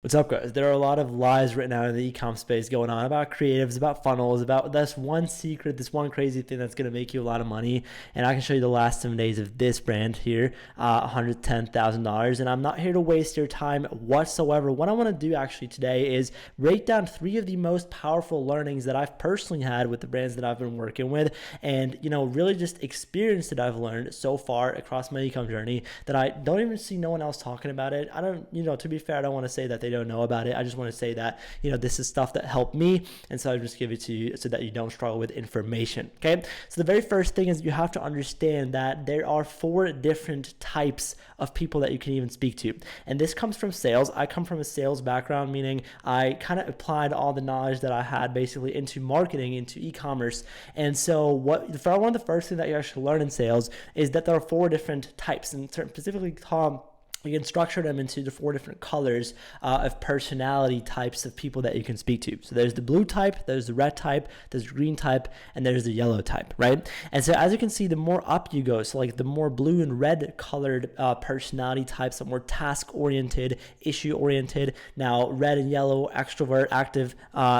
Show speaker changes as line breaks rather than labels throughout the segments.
What's up, guys? There are a lot of lies written out in the e-com space going on about creatives, about funnels, about this one secret, this one crazy thing that's going to make you a lot of money. And I can show you the last 7 days of this brand here, $110,000. And I'm not here to waste your time whatsoever. What I want to do actually today is break down 3 of the most powerful learnings that I've personally had with the brands that I've been working with, and really just experience that I've learned so far across my e-com journey that I don't even see no one else talking about it. I don't, to be fair, I don't want to say that they don't know about it. I just want to say that, this is stuff that helped me. And so I just give it to you so that you don't struggle with information. Okay. So the very first thing is you have to understand that there are 4 different types of people that you can even speak to. And this comes from sales. I come from a sales background, meaning I kind of applied all the knowledge that I had basically into marketing, into e-commerce. And so one of the first things that you actually learn in sales is that there are 4 different types, and specifically you can structure them into the 4 different colors of personality types of people that you can speak to. So there's the blue type, there's the red type, there's the green type, and there's the yellow type, right? And so as you can see, the more up you go, so like the more blue and red colored personality types, the more task-oriented, issue-oriented. Now, red and yellow, extrovert, active,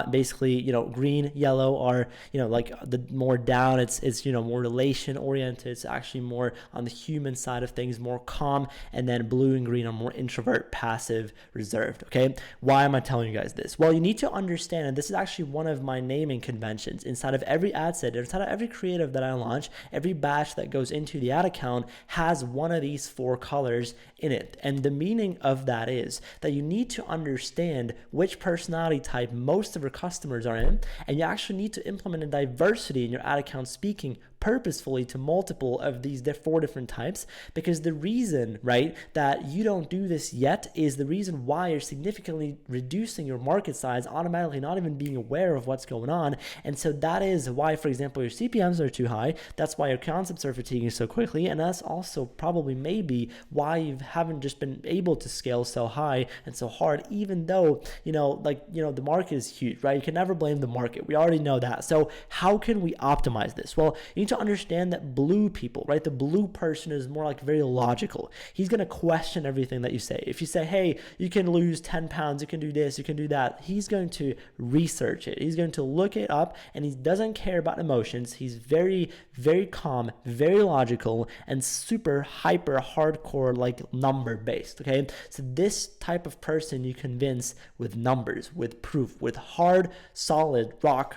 basically, green, yellow are, like the more down, it's more relation-oriented. It's actually more on the human side of things, more calm, and then blue and green are more introvert, passive, reserved. Okay, why am I telling you guys this? Well, you need to understand, and this is actually one of my naming conventions inside of every ad set, inside of every creative that I launch, every batch that goes into the ad account has one of these 4 colors in it. And the meaning of that is that you need to understand which personality type most of your customers are in, and you actually need to implement a diversity in your ad account speaking purposefully to multiple of these 4 different types, because the reason, right, that you don't do this yet is the reason why you're significantly reducing your market size, automatically not even being aware of what's going on. And so that is why, for example, your CPMs are too high. That's why your concepts are fatiguing so quickly, and that's also probably maybe why you haven't just been able to scale so high and so hard, even though the market is huge, right? You can never blame the market. We already know that. So how can we optimize this? Well, you need to understand that blue people, right? The blue person is more like very logical. He's going to question everything that you say. If you say, hey, you can lose 10 pounds, you can do this, you can do that, he's going to research it. He's going to look it up, and he doesn't care about emotions. He's very, very calm, very logical, and super hyper hardcore, like number based. Okay. So this type of person you convince with numbers, with proof, with hard, solid, rock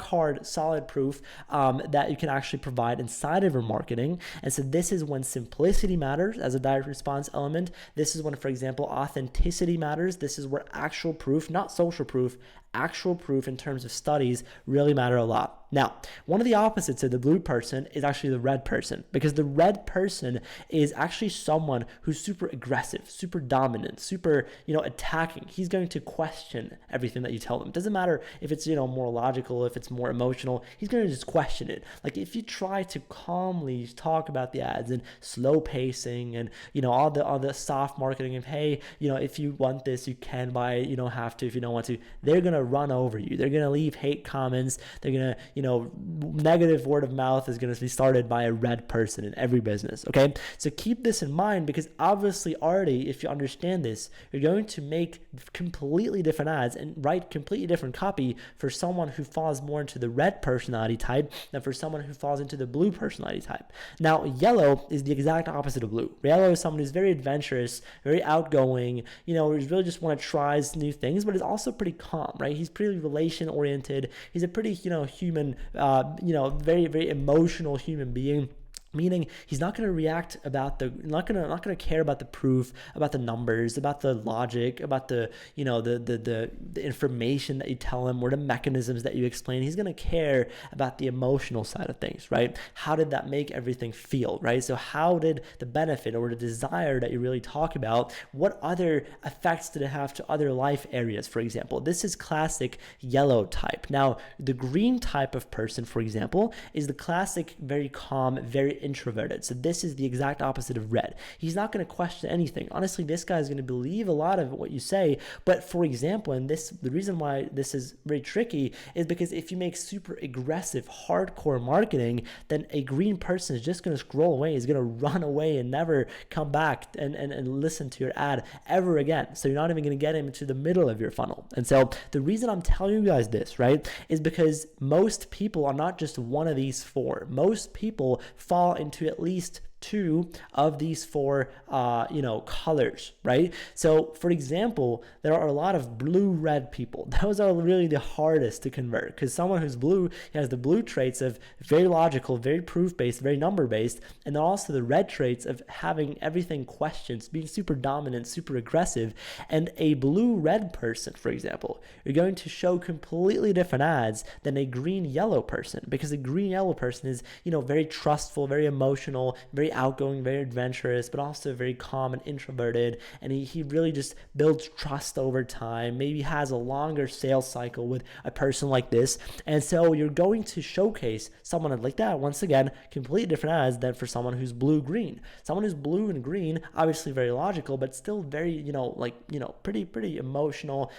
hard, solid proof that you can actually provide inside of your marketing. And so this is when simplicity matters as a direct response element. This is when, for example, authenticity matters. This is where actual proof, not social proof, actual proof in terms of studies really matter a lot. Now, one of the opposites of the blue person is actually the red person, because the red person is actually someone who's super aggressive, super dominant, super, attacking. He's going to question everything that you tell them. It doesn't matter if it's, more logical, if it's more emotional, he's going to just question it. Like if you try to calmly talk about the ads and slow pacing and, all the soft marketing of, hey, if you want this, you can buy it, you don't have to if you don't want to, they're going to run over you. They're going to leave hate comments. They're going to, negative word of mouth is going to be started by a red person in every business. Okay. So keep this in mind, because obviously already, if you understand this, you're going to make completely different ads and write completely different copy for someone who falls more into the red personality type than for someone who falls into the blue personality type. Now, yellow is the exact opposite of blue. Yellow is someone who's very adventurous, very outgoing, who's really just want to try new things, but is also pretty calm, right? He's pretty relation oriented. He's a pretty, human, very, very emotional human being. Meaning he's not going to react about not going to care about the proof, about the numbers, about the logic, about the information that you tell him or the mechanisms that you explain. He's going to care about the emotional side of things, right? How did that make everything feel, right? So how did the benefit or the desire that you really talk about, what other effects did it have to other life areas, for example? This is classic yellow type. Now, the green type of person, for example, is the classic, very calm, very introverted. So this is the exact opposite of red. He's not going to question anything. Honestly, this guy is going to believe a lot of what you say. But for example, and the reason why this is very tricky is because if you make super aggressive, hardcore marketing, then a green person is just going to scroll away, is going to run away and never come back and listen to your ad ever again. So you're not even going to get him into the middle of your funnel. And so the reason I'm telling you guys this, right, is because most people are not just one of these four. Most people fall into at least two of these four colors, right? So for example, there are a lot of blue-red people. Those are really the hardest to convert, because someone who's blue has the blue traits of very logical, very proof-based, very number-based, and then also the red traits of having everything questions, being super dominant, super aggressive. And a blue-red person, for example, you're going to show completely different ads than a green-yellow person, because a green-yellow person is, very trustful, very emotional, very outgoing, very adventurous, but also very calm and introverted, and he really just builds trust over time, maybe has a longer sales cycle with a person like this. And so you're going to showcase someone like that, once again, completely different ads than for someone who's blue-green. Someone who's blue and green, obviously very logical, but still very, pretty emotional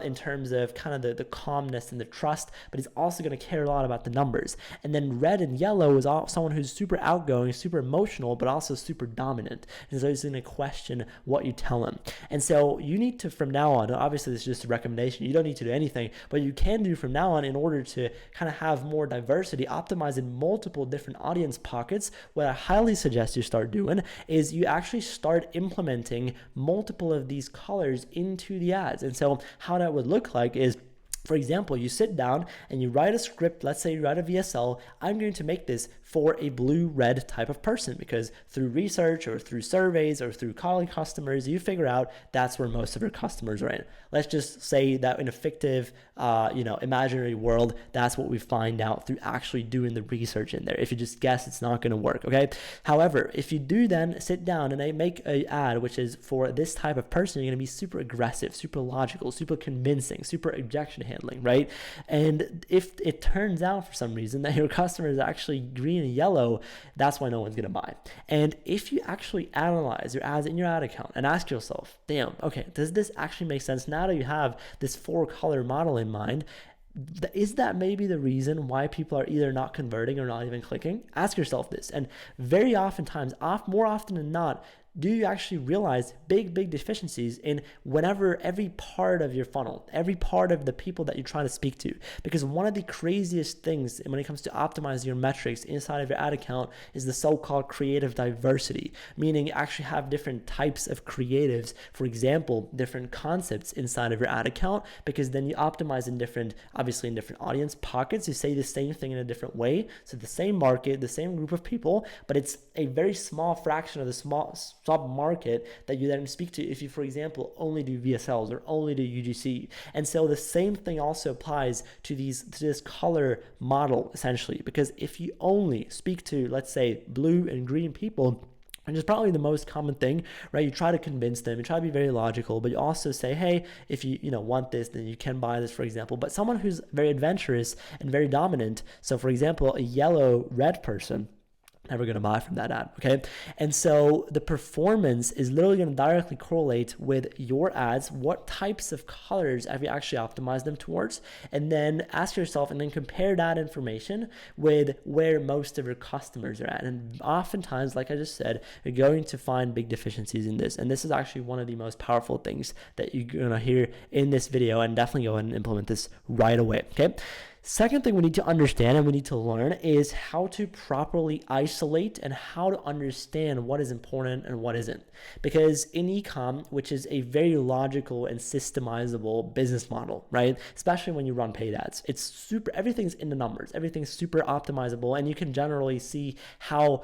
in terms of kind of the calmness and the trust, but he's also going to care a lot about the numbers. And then red and yellow is someone who's super outgoing, super emotional, but also super dominant. And so he's going to question what you tell him. And so you need to, from now on, obviously this is just a recommendation, you don't need to do anything, but you can do from now on in order to kind of have more diversity, optimize in multiple different audience pockets. What I highly suggest you start doing is you actually start implementing multiple of these colors into the ads. And so how that would look like is, for example, you sit down and you write a script. Let's say you write a VSL. I'm going to make this for a blue-red type of person, because through research or through surveys or through calling customers, you figure out that's where most of your customers are in. Let's just say that in a fictive, imaginary world, that's what we find out through actually doing the research in there. If you just guess, it's not going to work, okay? However, if you do then sit down and I make an ad which is for this type of person, you're going to be super aggressive, super logical, super convincing, super objection handling, right? And if it turns out for some reason that your customer is actually green and yellow, that's why no one's going to buy. And if you actually analyze your ads in your ad account and ask yourself, damn, okay, does this actually make sense? Now that you have this 4-color model in mind, is that maybe the reason why people are either not converting or not even clicking? Ask yourself this. And very oftentimes, more often than not, do you actually realize big deficiencies in every part of your funnel, every part of the people that you're trying to speak to? Because one of the craziest things when it comes to optimizing your metrics inside of your ad account is the so-called creative diversity, meaning you actually have different types of creatives, for example, different concepts inside of your ad account, because then you optimize in different audience pockets. You say the same thing in a different way. So the same market, the same group of people, but it's a very small fraction of the small sub-market that you then speak to if you, for example, only do VSLs or only do UGC. And so the same thing also applies to this color model, essentially, because if you only speak to, let's say, blue and green people, which is probably the most common thing, right? You try to convince them, you try to be very logical, but you also say, hey, if you want this, then you can buy this, for example. But someone who's very adventurous and very dominant, so for example, a yellow-red person, never going to buy from that ad, okay? And so the performance is literally going to directly correlate with your ads. What types of colors have you actually optimized them towards? And then ask yourself and then compare that information with where most of your customers are at. And oftentimes, like I just said, you're going to find big deficiencies in this. And this is actually one of the most powerful things that you're going to hear in this video, and definitely go ahead and implement this right away, okay? Second thing we need to understand and we need to learn is how to properly isolate and how to understand what is important and what isn't. Because in e-com, which is a very logical and systemizable business model, right? Especially when you run paid ads, everything's in the numbers, everything's super optimizable, and you can generally see how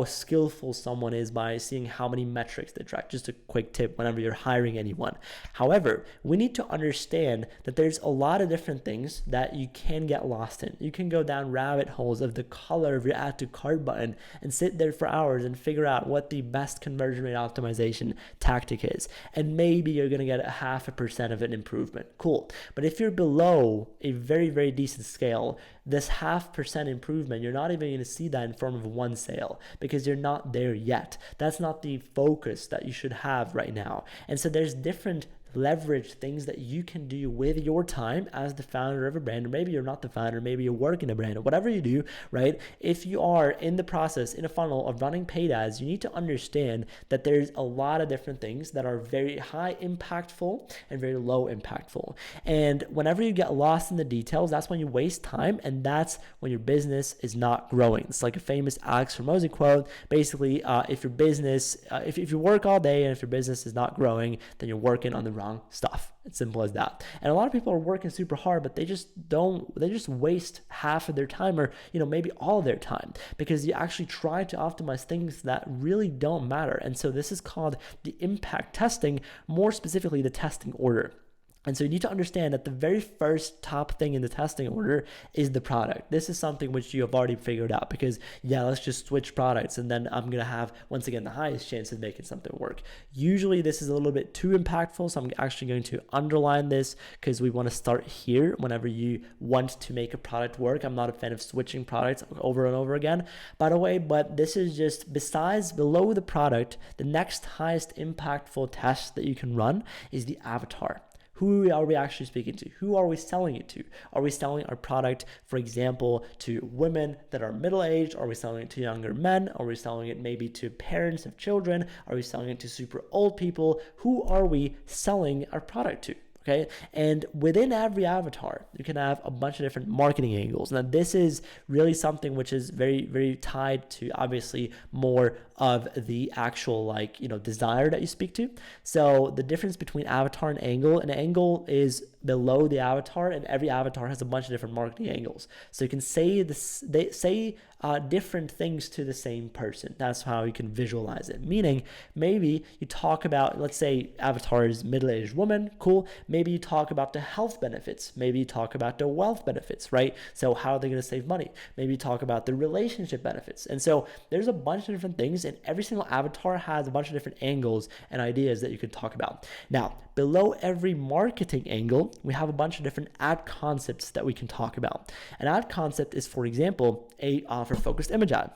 skillful someone is by seeing how many metrics they track. Just a quick tip whenever you're hiring anyone. However, we need to understand that there's a lot of different things that that you can get lost in. You can go down rabbit holes of the color of your add to cart button and sit there for hours and figure out what the best conversion rate optimization tactic is. And maybe you're going to get a 0.5% of an improvement. Cool. But if you're below a very, very decent scale, this 0.5% improvement, you're not even going to see that in form of one sale because you're not there yet. That's not the focus that you should have right now. And so there's different leverage things that you can do with your time as the founder of a brand, or maybe you're not the founder, maybe you work in a brand, or whatever you do, right? If you are in the process, in a funnel of running paid ads, you need to understand that there's a lot of different things that are very high impactful and very low impactful. And whenever you get lost in the details, that's when you waste time, and that's when your business is not growing. It's like a famous Alex Hormozi quote. Basically, if your business, if you work all day and if your business is not growing, then you're working on the wrong stuff. It's simple as that. And a lot of people are working super hard, but they just waste half of their time, or maybe all of their time, because you actually try to optimize things that really don't matter. And so this is called the impact testing, more specifically the testing order. And so you need to understand that the very first top thing in the testing order is the product. This is something which you have already figured out, because let's just switch products and then I'm going to have, once again, the highest chance of making something work. Usually this is a little bit too impactful, so I'm actually going to underline this because we want to start here whenever you want to make a product work. I'm not a fan of switching products over and over again, by the way, but this is just, besides below the product, the next highest impactful test that you can run is the avatar. Who are we actually speaking to? Who are we selling it to? Are we selling our product, for example, to women that are middle-aged? Are we selling it to younger men? Are we selling it maybe to parents of children? Are we selling it to super old people? Who are we selling our product to? Okay. And within every avatar, you can have a bunch of different marketing angles. Now, this is really something which is very, very tied to obviously more of the actual desire that you speak to. So the difference between avatar and an angle is below the avatar, and every avatar has a bunch of different marketing angles. So you can say different things to the same person. That's how you can visualize it. Meaning, maybe you talk about, let's say avatar is middle-aged woman, cool. Maybe you talk about the health benefits. Maybe you talk about the wealth benefits, right? So how are they going to save money? Maybe you talk about the relationship benefits. And so there's a bunch of different things, and every single avatar has a bunch of different angles and ideas that you can talk about. Now, below every marketing angle, we have a bunch of different ad concepts that we can talk about. An ad concept is, for example, a offer-focused image ad,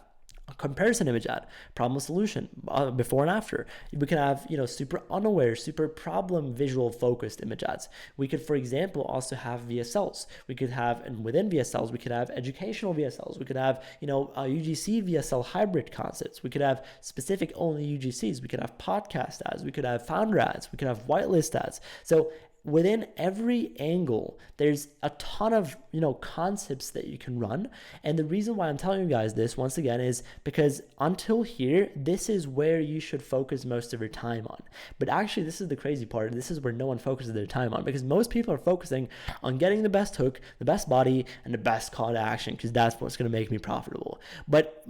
a comparison image ad, problem solution, before and after. We can have, super unaware, super problem visual focused image ads. We could, for example, also have VSLs. We could have, and within VSLs, we could have educational VSLs. We could have, UGC VSL hybrid concepts. We could have specific only UGCs. We could have podcast ads. We could have founder ads. We could have whitelist ads. So within every angle, there's a ton of, concepts that you can run. And the reason why I'm telling you guys this, once again, is because until here, this is where you should focus most of your time on. But actually, this is the crazy part. This is where no one focuses their time on, because most people are focusing on getting the best hook, the best body, and the best call to action, because that's what's going to make me profitable. But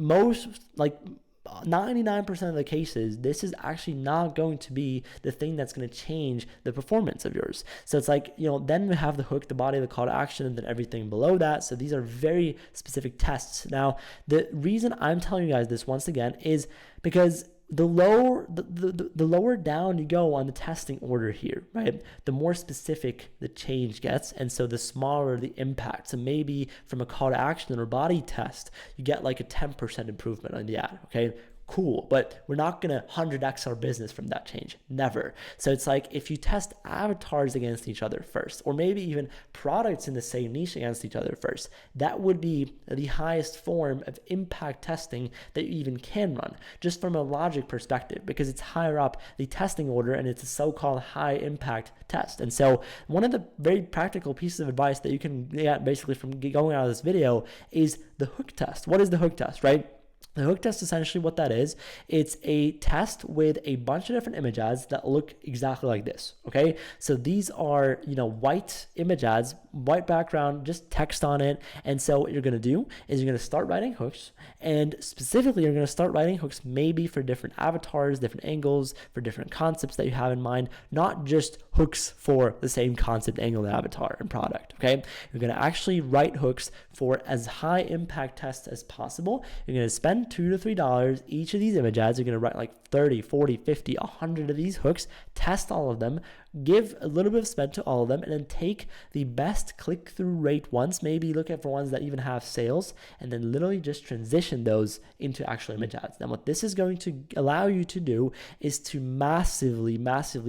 99% of the cases, this is actually not going to be the thing that's going to change the performance of yours. So it's then we have the hook, the body, the call to action, and then everything below that. So these are very specific tests. Now, the reason I'm telling you guys this once again is because the lower down you go on the testing order here, right, the more specific the change gets, and so the smaller the impact. So maybe from a call to action or body test, you get like a 10% improvement on the ad, okay? Cool, but we're not gonna 100x our business from that change, never. So it's like if you test avatars against each other first, or maybe even products in the same niche against each other first, that would be the highest form of impact testing that you even can run, just from a logic perspective, because it's higher up the testing order and it's a so-called high impact test. And so one of the very practical pieces of advice that you can get basically from going out of this video is the hook test. What is the hook test, right? The hook test, essentially what that is, it's a test with a bunch of different image ads that look exactly like this, okay? So these are, white image ads, white background, just text on it. And so what you're gonna do is you're gonna start writing hooks, and specifically you're gonna start writing hooks maybe for different avatars, different angles, for different concepts that you have in mind, not just hooks for the same concept, angle, and avatar and product, okay? You're gonna actually write hooks for as high impact tests as possible. You're gonna spend $2 to $3 each of these image ads. You're gonna write like 30, 40, 50, 100 of these hooks, test all of them, give a little bit of spend to all of them, and then take the best click-through rate ones, maybe look at for ones that even have sales, and then literally just transition those into actual image ads. Now, what this is going to allow you to do is to massively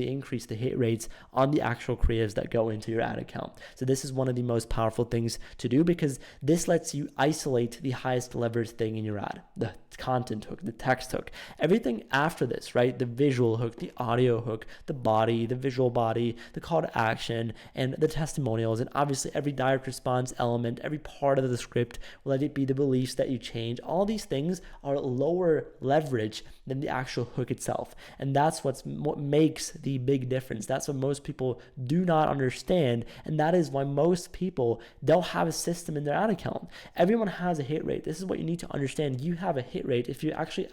increase the hit rates on the actual creatives that go into your ad account. So this is one of the most powerful things to do, because this lets you isolate the highest leverage thing in your ad, the content hook, the text hook, everything after this, right? The visual hook, the audio hook, the body, the visual body, the call to action, and the testimonials, and obviously every direct response element, every part of the script, let it be the beliefs that you change. All these things are lower leverage than the actual hook itself. And that's what makes the big difference. That's what most people do not understand. And that is why most people don't have a system in their ad account. Everyone has a hit rate. This is what you need to understand. You have a hit rate. If you actually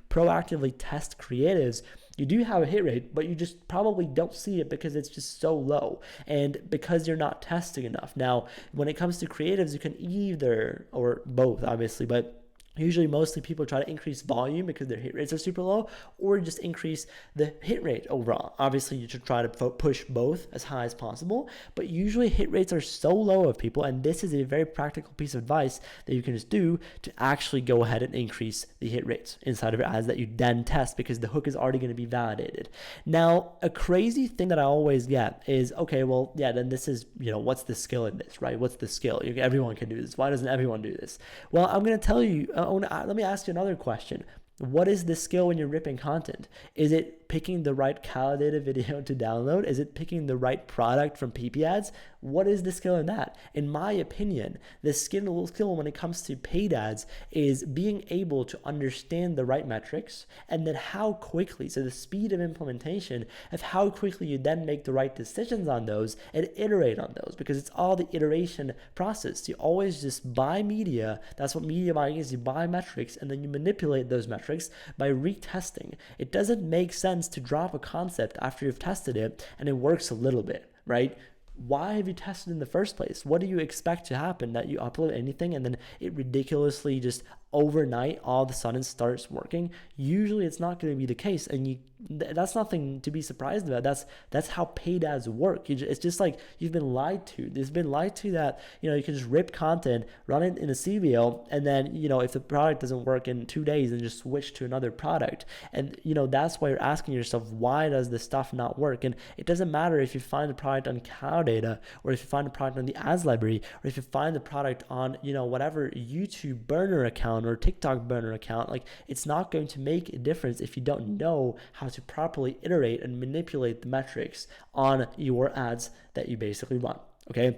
proactively test creatives, you do have a hit rate, but you just probably don't see it because it's just so low and because you're not testing enough. Now, when it comes to creatives, you can either, or both obviously, but usually mostly people try to increase volume because their hit rates are super low, or just increase the hit rate overall. Obviously you should try to push both as high as possible, but usually hit rates are so low of people, and this is a very practical piece of advice that you can just do to actually go ahead and increase the hit rates inside of your ads that you then test, because the hook is already going to be validated. Now, a crazy thing that I always get is, okay, well, yeah, then this is, what's the skill in this, right? What's the skill? Everyone can do this. Why doesn't everyone do this? Well, I'm going to tell you, let me ask you another question. What is the skill when you're ripping content? Is it picking the right calidated video to download? Is it picking the right product from PP ads? What is the skill in that? In my opinion, the skill when it comes to paid ads is being able to understand the right metrics, and then how quickly, so the speed of implementation of how quickly you then make the right decisions on those and iterate on those, because it's all the iteration process. You always just buy media. That's what media buying is. You buy metrics and then you manipulate those metrics by retesting. It doesn't make sense to drop a concept after you've tested it and it works a little bit, right? Why have you tested in the first place? What do you expect to happen, that you upload anything and then it ridiculously just overnight all of a sudden starts working? Usually it's not going to be the case, and that's nothing to be surprised about. That's how paid ads work. It's just like you've been lied to. There's been lied to that you can just rip content, run it in a CVO, and then if the product doesn't work in 2 days, then just switch to another product. And that's why you're asking yourself, why does this stuff not work? And it doesn't matter if you find the product on Cow Data, or if you find the product on the ads library, or if you find the product on whatever YouTube burner account or TikTok burner account. Like, it's not going to make a difference if you don't know how to properly iterate and manipulate the metrics on your ads that you basically run. Okay.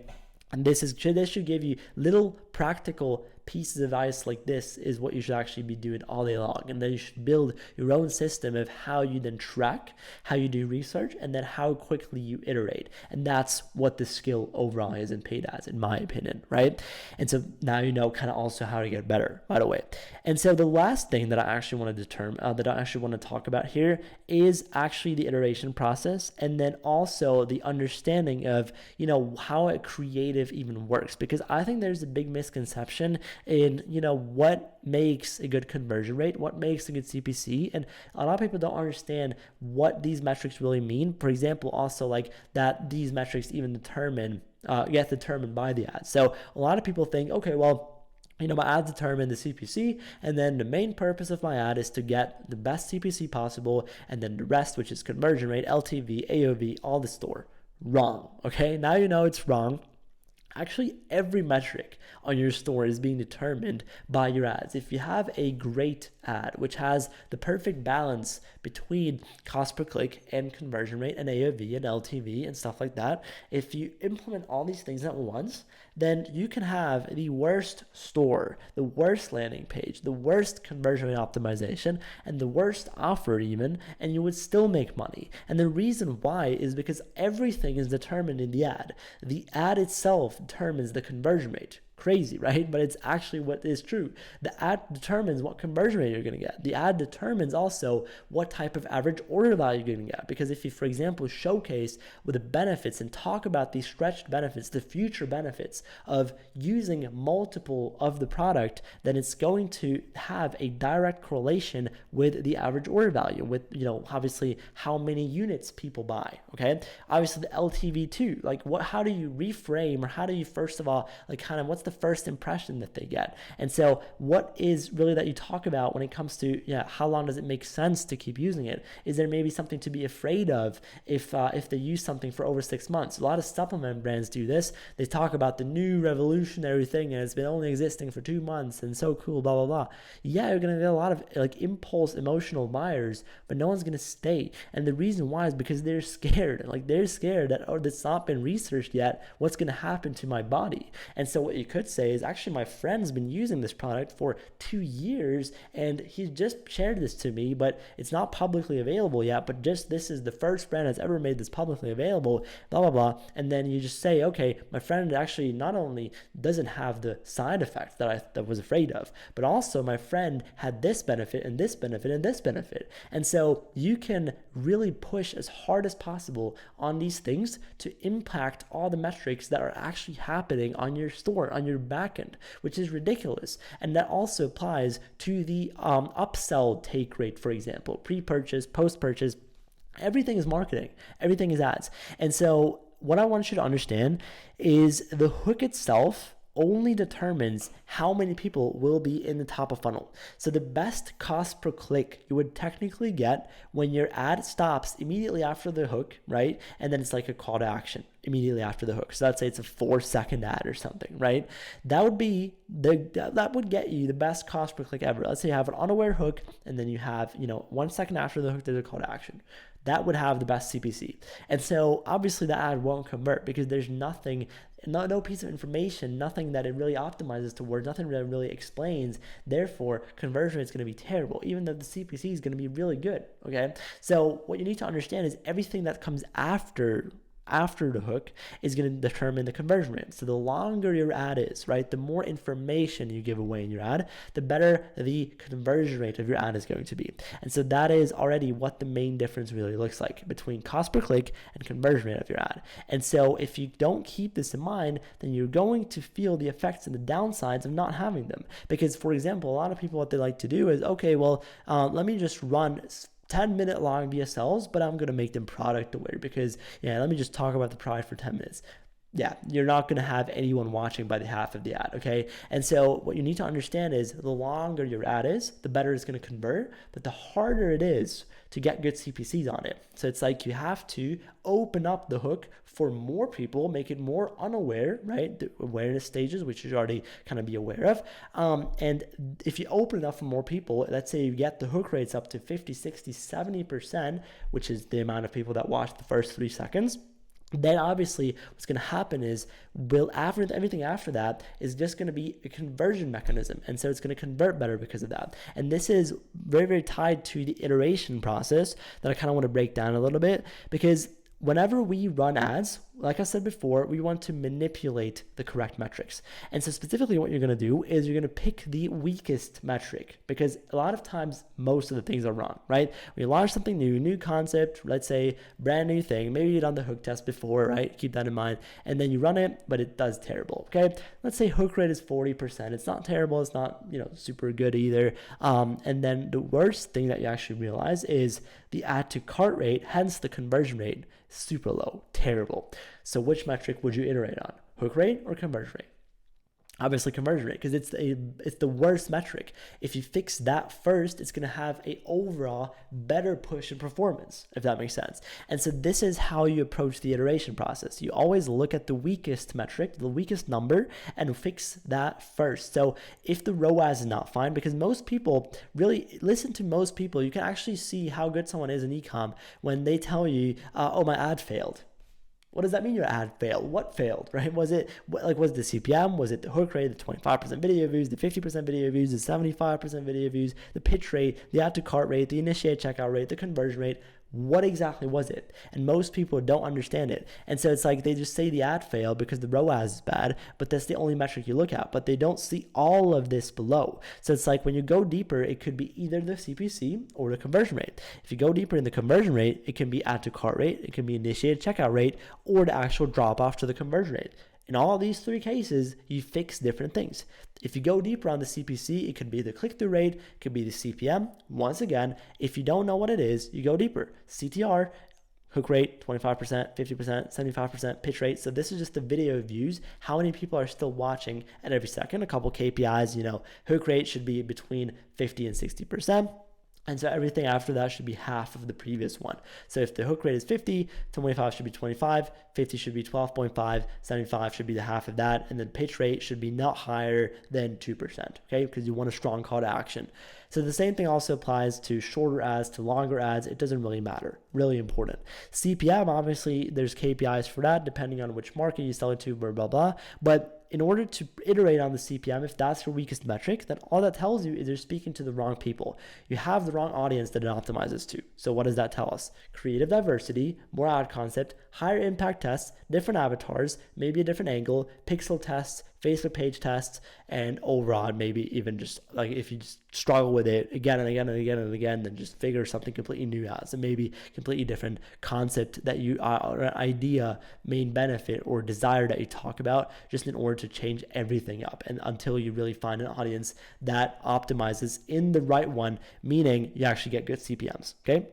And this should give you little practical pieces of advice. Like, this is what you should actually be doing all day long. And then you should build your own system of how you then track, how you do research, and then how quickly you iterate. And that's what the skill overall is in paid ads, in my opinion, right? And so now you know kind of also how to get better, by the way. And so the last thing that I actually want to talk about here is actually the iteration process, and then also the understanding of how a creative even works, because I think there's a big misconception in what makes a good conversion rate, what makes a good CPC, and a lot of people don't understand what these metrics really mean. For example, also like that these metrics even determined by the ad. So a lot of people think, okay, well, my ads determine the CPC, and then the main purpose of my ad is to get the best CPC possible, and then the rest, which is conversion rate, LTV, AOV, all the store. Wrong. Okay, now it's wrong. Actually, every metric on your store is being determined by your ads. If you have a great ad, which has the perfect balance between cost per click and conversion rate and AOV and LTV and stuff like that, if you implement all these things at once, then you can have the worst store, the worst landing page, the worst conversion rate optimization, and the worst offer even, and you would still make money. And the reason why is because everything is determined in the ad. The ad itself determines the conversion rate. Crazy, right? But it's actually what is true. The ad determines what conversion rate you're going to get. The ad determines also what type of average order value you're going to get. Because if you, for example, showcase with the benefits and talk about these stretched benefits, the future benefits of using multiple of the product, then it's going to have a direct correlation with the average order value, with, obviously how many units people buy. Okay. Obviously the LTV too. Like how do you reframe, or how do you, first of all, what's the first impression that they get? And so what is really that you talk about when it comes to how long does it make sense to keep using it? Is there maybe something to be afraid of if they use something for over 6 months? A lot of supplement brands do this. They talk about the new revolutionary thing and it's been only existing for 2 months and so cool, blah blah blah. Yeah, you're gonna get a lot of impulse emotional buyers, but no one's gonna stay. And the reason why is because they're scared. They're scared that, it's not been researched yet, what's gonna happen to my body? And so what you could say is, actually my friend's been using this product for 2 years and he just shared this to me, but it's not publicly available yet, but just this is the first brand that's ever made this publicly available, blah blah blah. And then you just say, okay, my friend actually not only doesn't have the side effects that I was afraid of, but also my friend had this benefit and this benefit and this benefit. And so you can really push as hard as possible on these things to impact all the metrics that are actually happening on your store, on your backend, which is ridiculous. And that also applies to the upsell take rate, for example, pre-purchase, post-purchase. Everything is marketing, everything is ads. And so what I want you to understand is the hook itself only determines how many people will be in the top of funnel. So the best cost per click you would technically get when your ad stops immediately after the hook, right? And then it's like a call to action immediately after the hook. So let's say it's a 4-second ad or something, right? That would get you the best cost per click ever. Let's say you have an unaware hook and then you have, 1 second after the hook, there's a call to action. That would have the best CPC. And so obviously the ad won't convert because there's nothing, no piece of information, nothing that it really optimizes towards, nothing that really explains. Therefore, conversion rate is going to be terrible, even though the CPC is going to be really good. Okay. So what you need to understand is everything that comes after the hook is going to determine the conversion rate. So the longer your ad is, right, the more information you give away in your ad, the better the conversion rate of your ad is going to be. And so that is already what the main difference really looks like between cost per click and conversion rate of your ad. And so if you don't keep this in mind, then you're going to feel the effects and the downsides of not having them. Because, for example, a lot of people, what they like to do is, okay, well, let me just run 10-minute long VSLs, but I'm going to make them product aware because, let me just talk about the product for 10 minutes. Yeah, you're not going to have anyone watching by the half of the ad, okay? And so what you need to understand is the longer your ad is, the better it's going to convert, but the harder it is to get good CPCs on it. So it's like you have to open up the hook for more people, make it more unaware, right? The awareness stages, which you should already kind of be aware of. And if you open it up for more people, let's say you get the hook rates up to 50, 60, 70%, which is the amount of people that watch the first 3 seconds, then obviously what's going to happen is everything after that is just going to be a conversion mechanism. And so it's going to convert better because of that. And this is very, very tied to the iteration process that I kind of want to break down a little bit, because whenever we run ads, like I said before, we want to manipulate the correct metrics. And so specifically what you're going to do is you're going to pick the weakest metric, because a lot of times most of the things are wrong, right? When you launch something new concept, let's say brand new thing, maybe you've done the hook test before, right? Keep that in mind. And then you run it, but it does terrible, okay? Let's say hook rate is 40%. It's not terrible. It's not, super good either. And then the worst thing that you actually realize is the add to cart rate, hence the conversion rate, super low, terrible. So which metric would you iterate on? Hook rate or conversion rate? Obviously conversion rate, because it's the worst metric. If you fix that first, it's going to have a overall better push in performance, if that makes sense. And so this is how you approach the iteration process. You always look at the weakest metric, the weakest number, and fix that first. So if the ROAS is not fine, because most people really listen to most people, you can actually see how good someone is in ecom when they tell you, oh, my ad failed. What does that mean your ad failed? What failed, right? Was it the CPM? Was it the hook rate, the 25% video views, the 50% video views, the 75% video views, the pitch rate, the add to cart rate, the initiate checkout rate, the conversion rate? What exactly was it? And most people don't understand it. And so it's like they just say the ad failed because the ROAS is bad, but that's the only metric you look at. But they don't see all of this below. So it's like when you go deeper, it could be either the CPC or the conversion rate. If you go deeper in the conversion rate, it can be add to cart rate, it can be initiated checkout rate, or the actual drop off to the conversion rate. In all these three cases, you fix different things. If you go deeper on the CPC, it could be the click-through rate, it could be the CPM. Once again, if you don't know what it is, you go deeper. CTR, hook rate, 25%, 50%, 75% pitch rate. So this is just the video views, how many people are still watching at every second. A couple KPIs, hook rate should be between 50 and 60%. And so everything after that should be half of the previous one. So if the hook rate is 50, 25 should be 25, 50 should be 12.5, 75 should be the half of that, and then pitch rate should be not higher than 2%, okay? Because you want a strong call to action. So the same thing also applies to shorter ads, to longer ads. It doesn't really matter. Really important. CPM, obviously, there's KPIs for that, depending on which market you sell it to, blah, blah, blah. But in order to iterate on the CPM, if that's your weakest metric, then all that tells you is you're speaking to the wrong people. You have the wrong audience that it optimizes to. So what does that tell us? Creative diversity, more ad concept, higher impact tests, different avatars, maybe a different angle, pixel tests, Facebook page tests, and overall, maybe even just like if you just struggle with it again and again and again and again, then just figure something completely new out. So maybe completely different concept that you or an idea, main benefit or desire that you talk about, just in order to change everything up, and until you really find an audience that optimizes in the right one, meaning you actually get good CPMs. Okay.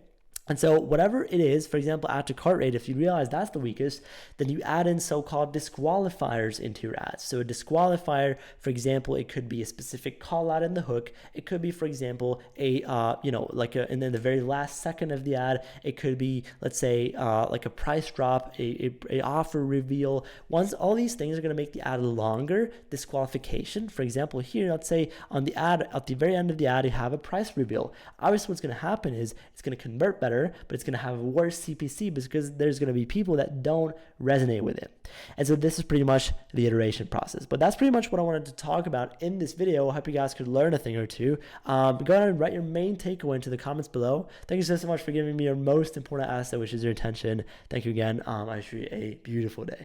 And so whatever it is, for example, add to cart rate, if you realize that's the weakest, then you add in so-called disqualifiers into your ads. So a disqualifier, for example, it could be a specific call out in the hook. It could be, for example, and then the very last second of the ad, it could be, let's say, like a price drop, a offer reveal. Once all these things are going to make the ad longer, disqualification, for example, here, let's say on the ad, at the very end of the ad, you have a price reveal. Obviously, what's going to happen is it's going to convert better, but it's going to have a worse CPC because there's going to be people that don't resonate with it. And so this is pretty much the iteration process. But that's pretty much what I wanted to talk about in this video. I hope you guys could learn a thing or two. Go ahead and write your main takeaway into the comments below. Thank you so much for giving me your most important asset, which is your attention. Thank you again. I wish you a beautiful day.